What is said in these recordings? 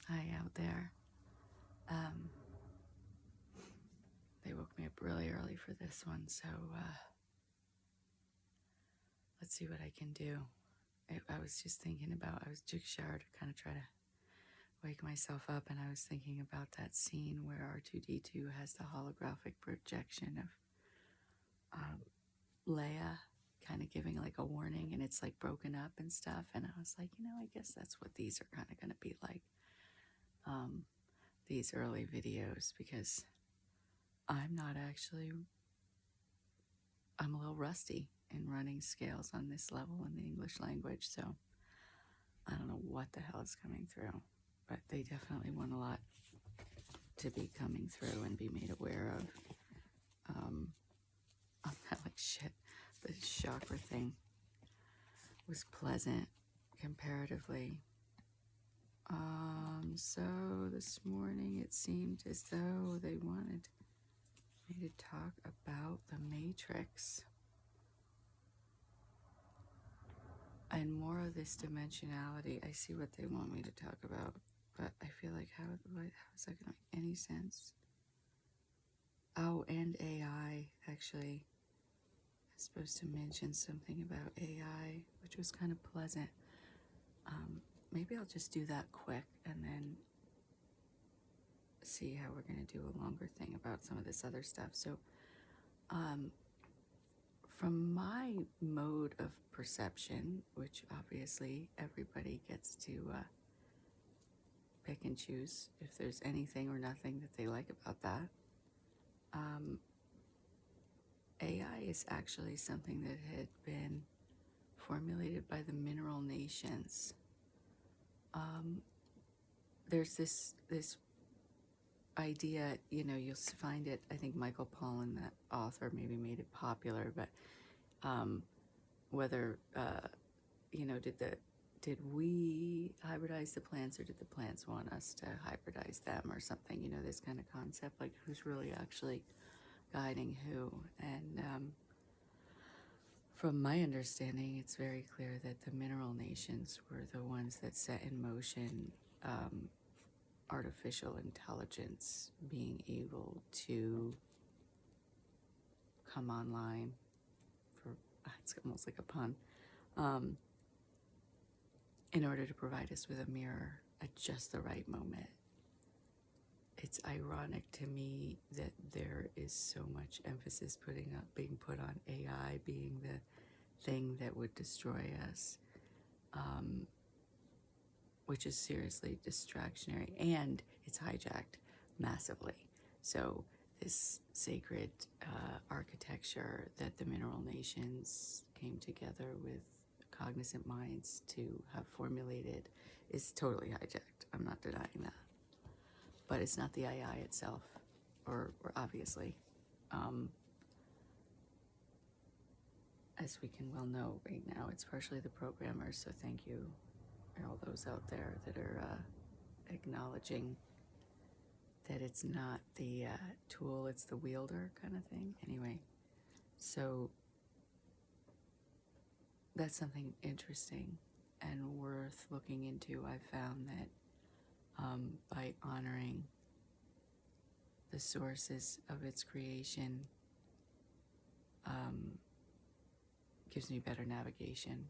Hi out there. They woke me up really early for this one, so let's see what I can do. I was just thinking about, I took a shower to kind of try to wake myself up, and I was thinking about that scene where R2-D2 has the holographic projection of Leia kind of giving like a warning, and it's like broken up and stuff, and I was like, I guess that's what these are kind of going to be like, these early videos, because I'm a little rusty in running scales on this level in the English language, so I don't know what the hell is coming through, but they definitely want a lot to be coming through and be made aware of. I'm not like shit. The chakra thing was pleasant comparatively. So this morning it seemed as though they wanted me to talk about the Matrix and more of this dimensionality. I see what they want me to talk about, but I feel like how is that going to make any sense? Oh, and AI, actually. I was supposed to mention something about AI, which was kind of pleasant. Maybe I'll just do that quick and then see how we're going to do a longer thing about some of this other stuff. So, from my mode of perception, which obviously everybody gets to pick and choose if there's anything or nothing that they like about that, AI is actually something that had been formulated by the mineral nations. There's this idea, you'll find it, I think Michael Pollan, that author, maybe made it popular, but whether, did we hybridize the plants, or did the plants want us to hybridize them, or something, this kind of concept, like who's really actually guiding who. And from my understanding, it's very clear that the mineral nations were the ones that set in motion artificial intelligence being able to come online, for it's almost like a pun, in order to provide us with a mirror at just the right moment. It's ironic to me that there is so much emphasis being put on AI being the thing that would destroy us, which is seriously distractionary, and it's hijacked massively. So this sacred architecture that the mineral nations came together with cognizant minds to have formulated is totally hijacked. I'm not denying that. But it's not the AI itself, or obviously. As we can well know right now, it's partially the programmers, so thank you, all those out there that are acknowledging that it's not the tool, it's the wielder kind of thing. Anyway, so that's something interesting and worth looking into. I found that by honoring the sources of its creation gives me better navigation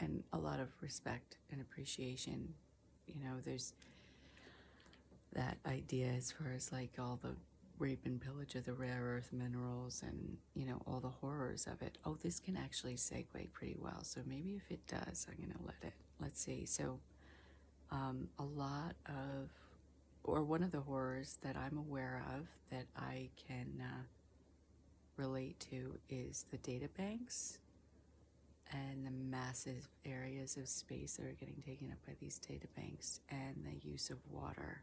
and a lot of respect and appreciation. There's that idea as far as like all the rape and pillage of the rare earth minerals and, all the horrors of it. Oh, this can actually segue pretty well. So maybe if it does, I'm going to let it. Let's see. So a lot of, or one of the horrors that I'm aware of that I can relate to is the data banks and the massive areas of space that are getting taken up by these data banks, and the use of water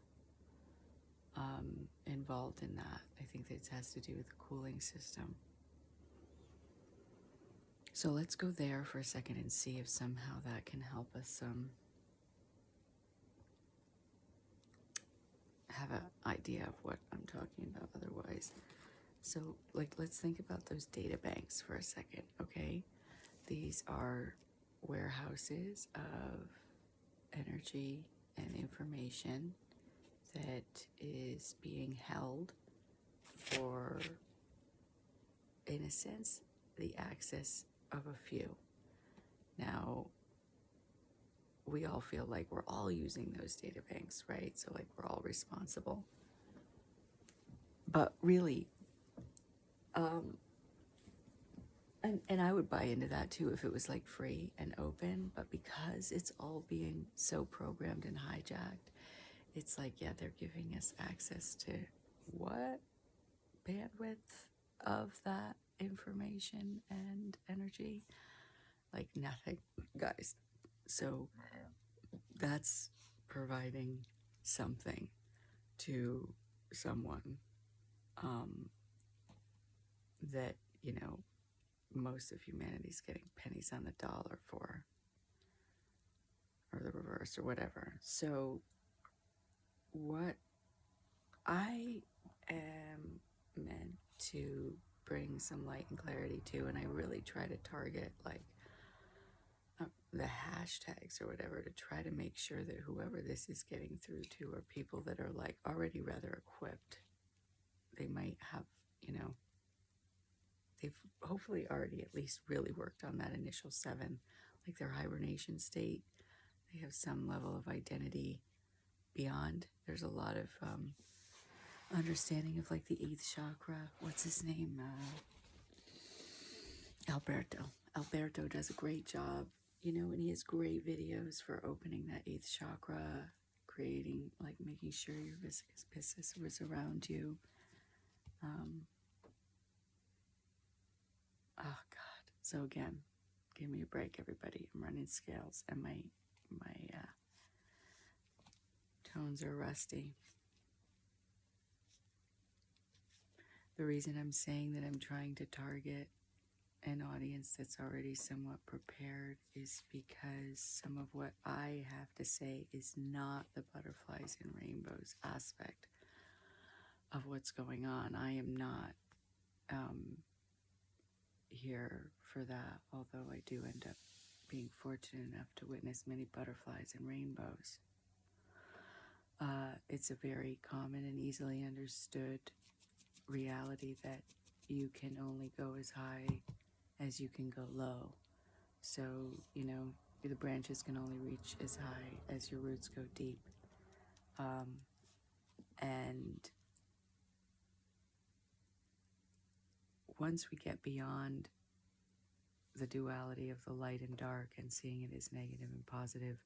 involved in that. I think that it has to do with the cooling system. So let's go there for a second and see if somehow that can help us have an idea of what I'm talking about otherwise. So let's think about those data banks for a second, okay? These are warehouses of energy and information that is being held for, in a sense, the access of a few. Now, we all feel like we're all using those data banks, right? So like we're all responsible. But really, and I would buy into that too if it was like free and open, but because it's all being so programmed and hijacked, it's like, yeah, they're giving us access to what bandwidth of that information and energy? Like nothing, guys. So that's providing something to someone that, you know, most of humanity's getting pennies on the dollar for, or the reverse, or whatever. So what I am meant to bring some light and clarity to, and I really try to target like the hashtags or whatever to try to make sure that whoever this is getting through to are people that are like already rather equipped. They might have, you know, they've hopefully already at least really worked on that initial 7, like their hibernation state. They have some level of identity beyond. There's a lot of understanding of like the 8th chakra. What's his name? Alberto does a great job, you know, and he has great videos for opening that 8th chakra, creating, like making sure your viscous piscis was around you. Oh God. So again, give me a break, everybody. I'm running scales and my tones are rusty. The reason I'm saying that I'm trying to target an audience that's already somewhat prepared is because some of what I have to say is not the butterflies and rainbows aspect of what's going on. I am not here for that, although I do end up being fortunate enough to witness many butterflies and rainbows. It's a very common and easily understood reality that you can only go as high as you can go low. So, you know, the branches can only reach as high as your roots go deep. And once we get beyond the duality of the light and dark and seeing it as negative and positive,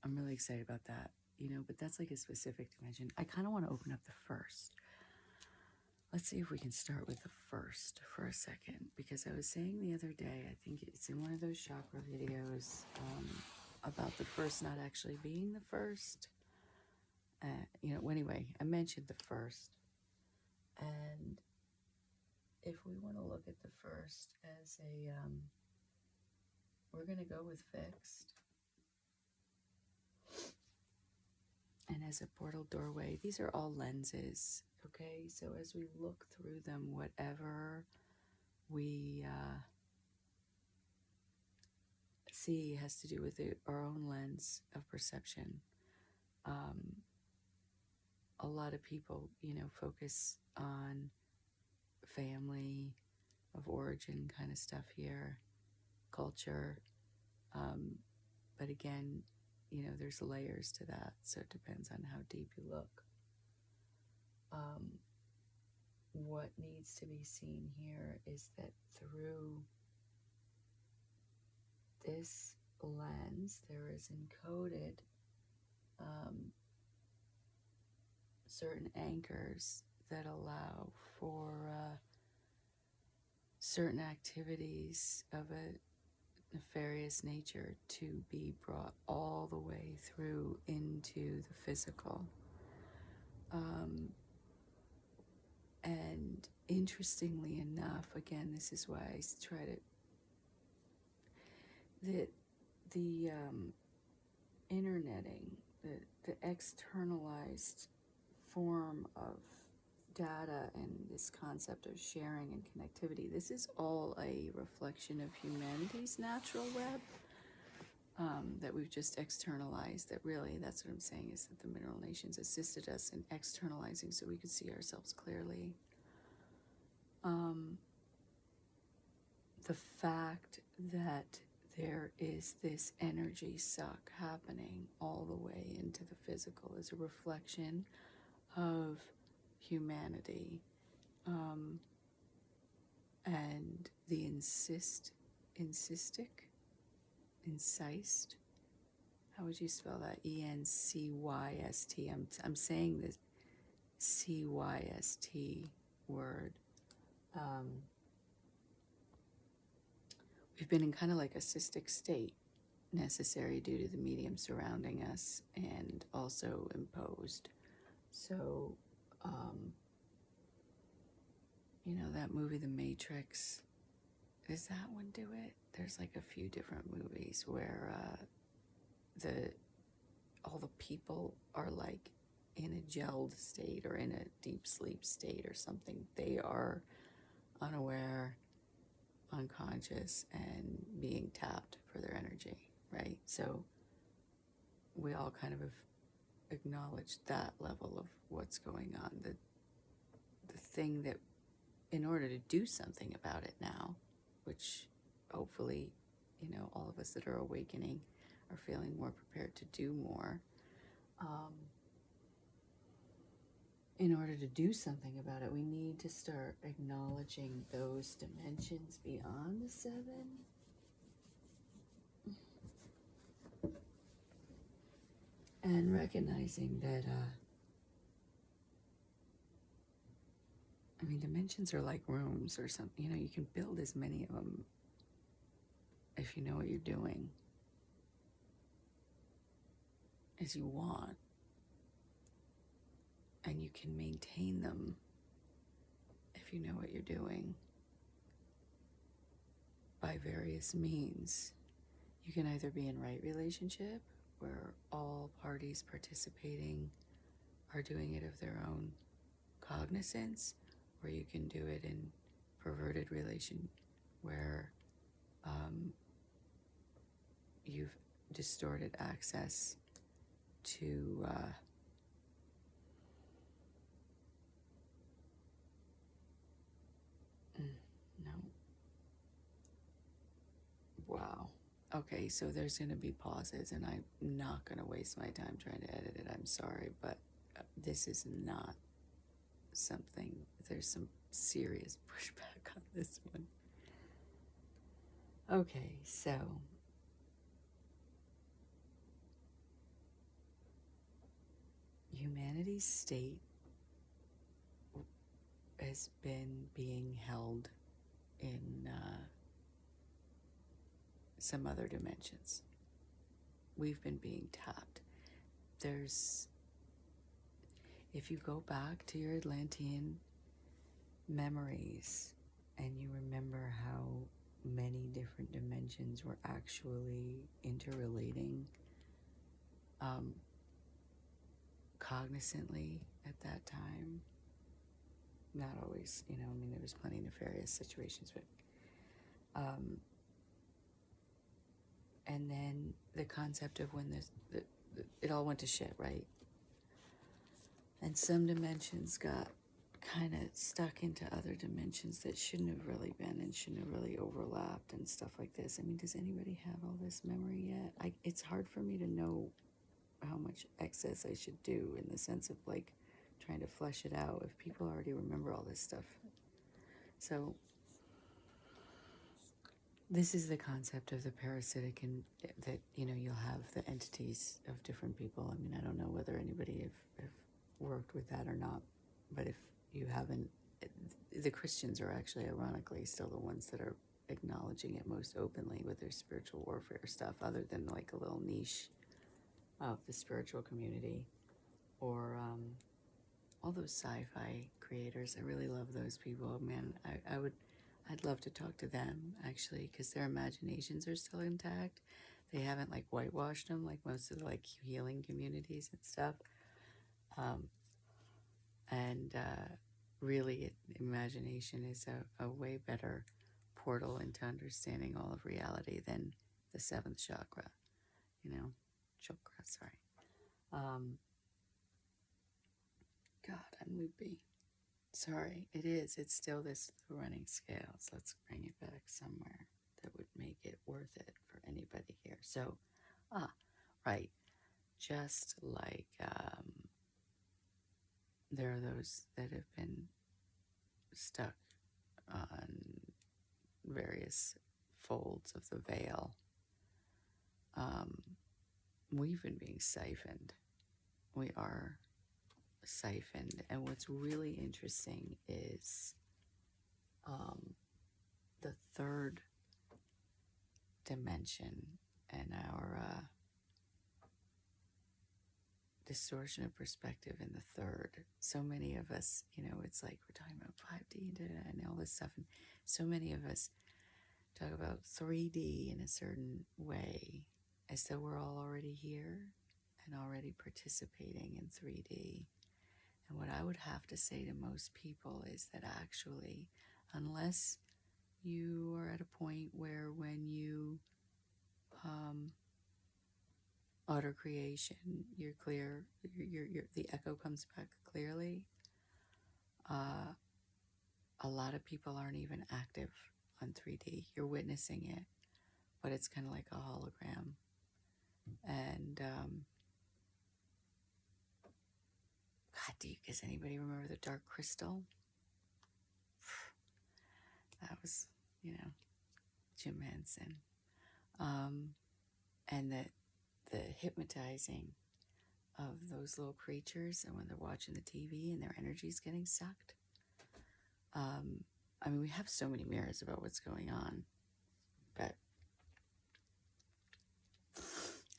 I'm really excited about that, you know, but that's like a specific dimension. I kind of want to open up the first. Let's see if we can start with the first for a second, because I was saying the other day, I think it's in one of those chakra videos, about the first not actually being the first. You know, anyway, I mentioned the first. And if we want to look at the first as a, we're going to go with fixed. And as a portal doorway, these are all lenses, okay? So as we look through them, whatever we see has to do with our own lens of perception. A lot of people, you know, focus on family of origin kind of stuff here, culture. But again, you know, there's layers to that, so it depends on how deep you look. What needs to be seen here is that through this lens, there is encoded certain anchors that allow for certain activities of a nefarious nature to be brought all the way through into the physical. And interestingly enough, again, this is why I try to, the interneting, the externalized form of data and this concept of sharing and connectivity, this is all a reflection of humanity's natural web. that we've just externalized. That really, that's what I'm saying, is that the mineral nations assisted us in externalizing so we could see ourselves clearly. The fact that there is this energy suck happening all the way into the physical is a reflection of humanity, and the incist, how would you spell that? ENCYST. I'm saying this CYST word. We've been in kind of like a cystic state, necessary due to the medium surrounding us and also imposed. So, you know, that movie, The Matrix, does that one do it? There's like a few different movies where all the people are like in a gelled state or in a deep sleep state or something. They are unaware, unconscious, and being tapped for their energy, right? So we all kind of have acknowledged that level of what's going on. The thing that, in order to do something about it now, which hopefully, you know, all of us that are awakening are feeling more prepared to do more. In order to do something about it, we need to start acknowledging those dimensions beyond the 7. And recognizing that, I mean, dimensions are like rooms or something. You know, you can build as many of them if you know what you're doing as you want. And you can maintain them if you know what you're doing by various means. You can either be in right relationship, where all parties participating are doing it of their own cognizance, or you can do it in perverted relation, where you've distorted access to no. Wow. Okay, so there's going to be pauses, and I'm not going to waste my time trying to edit it. I'm sorry, but this is not something, there's some serious pushback on this one. Okay, so humanity's state has been being held in some other dimensions. We've been being tapped. If you go back to your Atlantean memories and you remember how many different dimensions were actually interrelating cognizantly at that time, not always, you know, I mean, there was plenty of nefarious situations, but and then the concept of when it all went to shit, right? And some dimensions got kind of stuck into other dimensions that shouldn't have really been and shouldn't have really overlapped and stuff like this. I mean, does anybody have all this memory yet? It's hard for me to know how much excess I should do, in the sense of like trying to flesh it out if people already remember all this stuff. So this is the concept of the parasitic, and that, you know, you'll have the entities of different people. I mean, I don't know whether anybody have worked with that or not, but if you haven't, the Christians are actually ironically still the ones that are acknowledging it most openly with their spiritual warfare stuff, other than like a little niche of the spiritual community, or all those sci-fi creators. I really love those people, man. I'd love to talk to them, actually, because their imaginations are still intact. They haven't like whitewashed them like most of the like healing communities and stuff. Really, imagination is a way better portal into understanding all of reality than the 7th chakra. chakra, sorry. God, I'm loopy. Sorry, it's still this running scales. Let's bring it back somewhere that would make it worth it for anybody here. So, right, just like there are those that have been stuck on various folds of the veil. We've been being siphoned. We are siphoned. And what's really interesting is the third dimension and our distortion of perspective in the third. So many of us, it's like we're talking about 5D and all this stuff. And so many of us talk about 3D in a certain way as though we're all already here and already participating in 3D. And what I would have to say to most people is that actually, unless you are at a point where when you auto creation, you're clear, the echo comes back clearly, a lot of people aren't even active on 3D. You're witnessing it, but it's kind of like a hologram. And God, does anybody remember the Dark Crystal? That was, Jim Henson. And the hypnotizing of those little creatures, and when they're watching the TV and their energy's getting sucked. We have so many mirrors about what's going on, but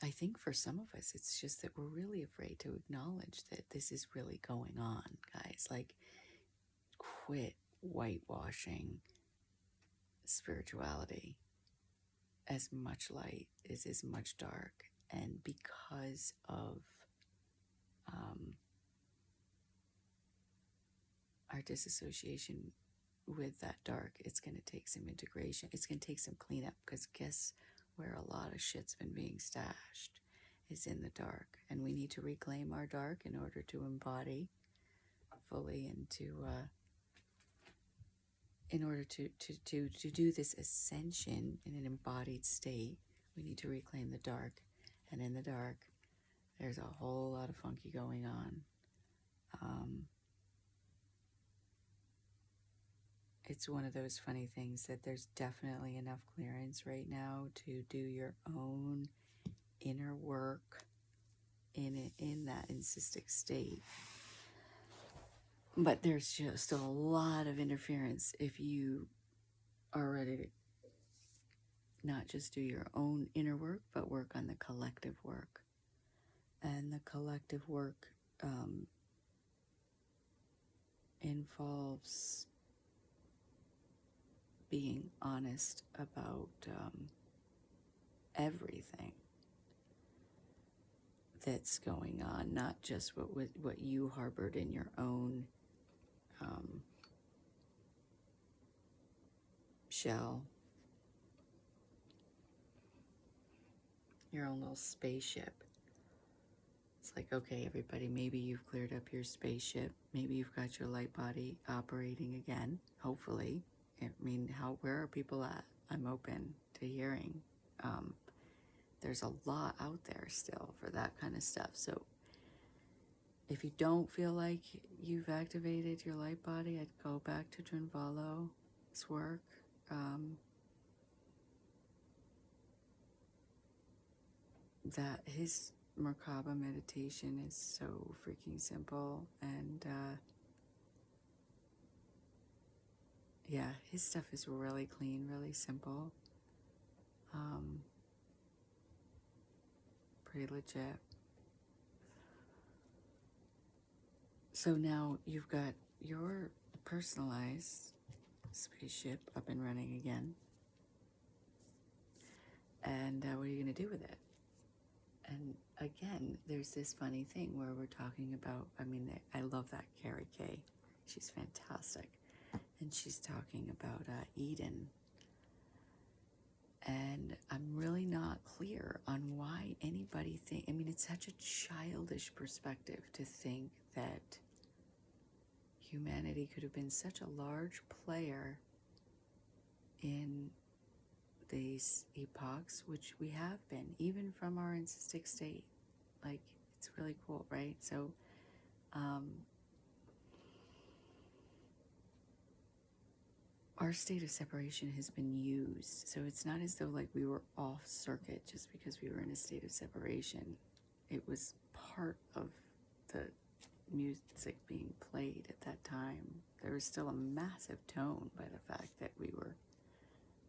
I think for some of us, it's just that we're really afraid to acknowledge that this is really going on, guys. Like, quit whitewashing spirituality. As much light is as much dark, and because of our disassociation with that dark, it's going to take some integration. It's going to take some cleanup, because guess where a lot of shit's been being stashed is in the dark, and we need to reclaim our dark in order to embody fully and in order to do this ascension in an embodied state. We need to reclaim the dark, and in the dark there's a whole lot of funky going on. It's one of those funny things that there's definitely enough clearance right now to do your own inner work in that encystic state. But there's just a lot of interference if you are ready to not just do your own inner work, but work on the collective work. And the collective work involves being honest about everything that's going on, not just what you harbored in your own shell, your own little spaceship. It's like, okay, everybody, maybe you've cleared up your spaceship. Maybe you've got your light body operating again, hopefully. Where are people at? I'm open to hearing. There's a lot out there still for that kind of stuff. So if you don't feel like you've activated your light body, I'd go back to Drinvalo's work. That his Merkaba meditation is so freaking simple, and his stuff is really clean, really simple, pretty legit. So now you've got your personalized spaceship up and running again, and what are you going to do with it? And again, there's this funny thing where we're talking about, I love that Carrie Kay. She's fantastic. And she's talking about Eden. And I'm really not clear on why anybody I mean, it's such a childish perspective to think that humanity could have been such a large player in these epochs, which we have been, even from our encystic state. Like, it's really cool, right? So, our state of separation has been used. So it's not as though like we were off circuit just because we were in a state of separation. It was part of the music being played at that time. There was still a massive tone by the fact that we were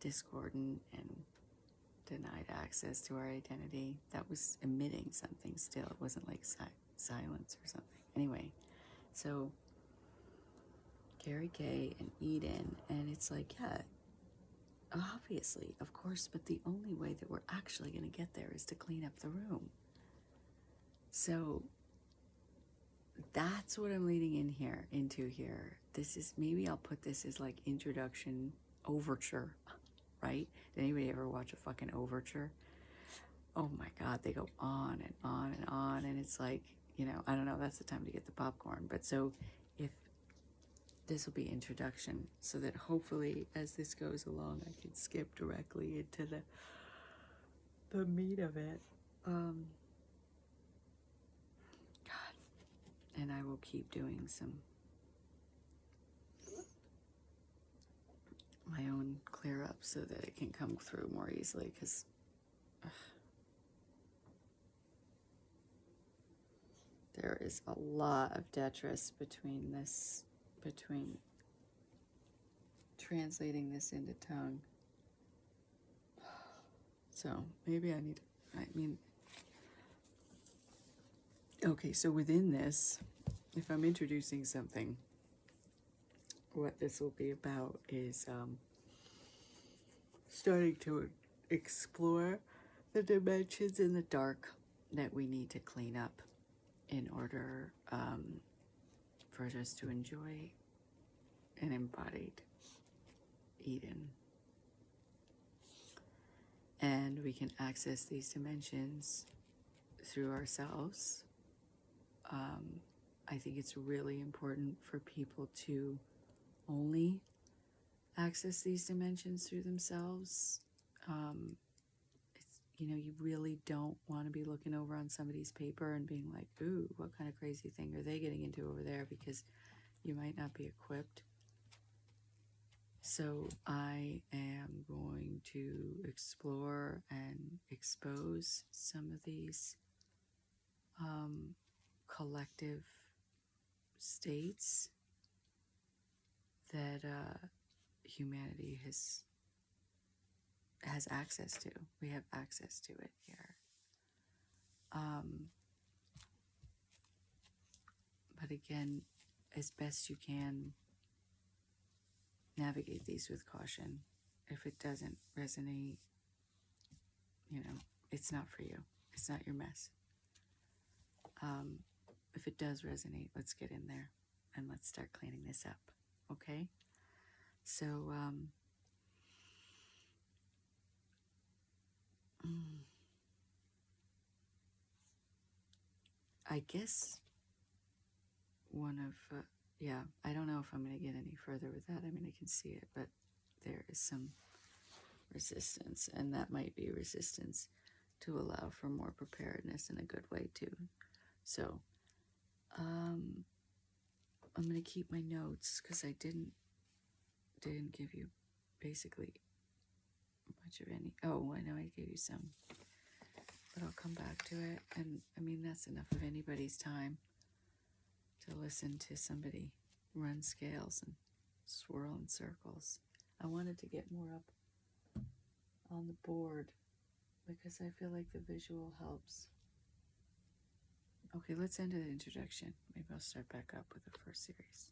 discordant and denied access to our identity. That was emitting something still. It wasn't like silence or something. Anyway, so Gary Kay and Eden, and it's like, yeah, obviously, of course, but the only way that we're actually going to get there is to clean up the room. So that's what I'm leading into here. This is, maybe I'll put this as like introduction overture, right? Did anybody ever watch a fucking overture? Oh my God, they go on and on and on, and it's like, you know, I don't know, that's the time to get the popcorn. But so if this will be introduction, so that hopefully as this goes along, I can skip directly into the meat of it. God, and I will keep doing some my own clear up so that it can come through more easily, because there is a lot of detritus between translating this into tongue. So maybe okay, so within this, if I'm introducing something, what this will be about is starting to explore the dimensions in the dark that we need to clean up in order for us to enjoy an embodied Eden. And we can access these dimensions through ourselves. I think it's really important for people to only access these dimensions through themselves. You know, you really don't want to be looking over on somebody's paper and being like, ooh, what kind of crazy thing are they getting into over there? Because you might not be equipped. So I am going to explore and expose some of these collective states that humanity has access to. We have access to it here. But again, as best you can, navigate these with caution. If it doesn't resonate, you know, it's not for you. It's not your mess. If it does resonate, let's get in there and let's start cleaning this up. Okay? So, I guess I don't know if I'm going to get any further with that. I mean, I can see it, but there is some resistance, and that might be resistance to allow for more preparedness in a good way too. So, I'm going to keep my notes because I didn't give you basically much of any. Oh, I know I gave you some, but I'll come back to it. And I mean, that's enough of anybody's time to listen to somebody run scales and swirl in circles. I wanted to get more up on the board because I feel like the visual helps. Okay, let's end the introduction. Maybe I'll start back up with the first series.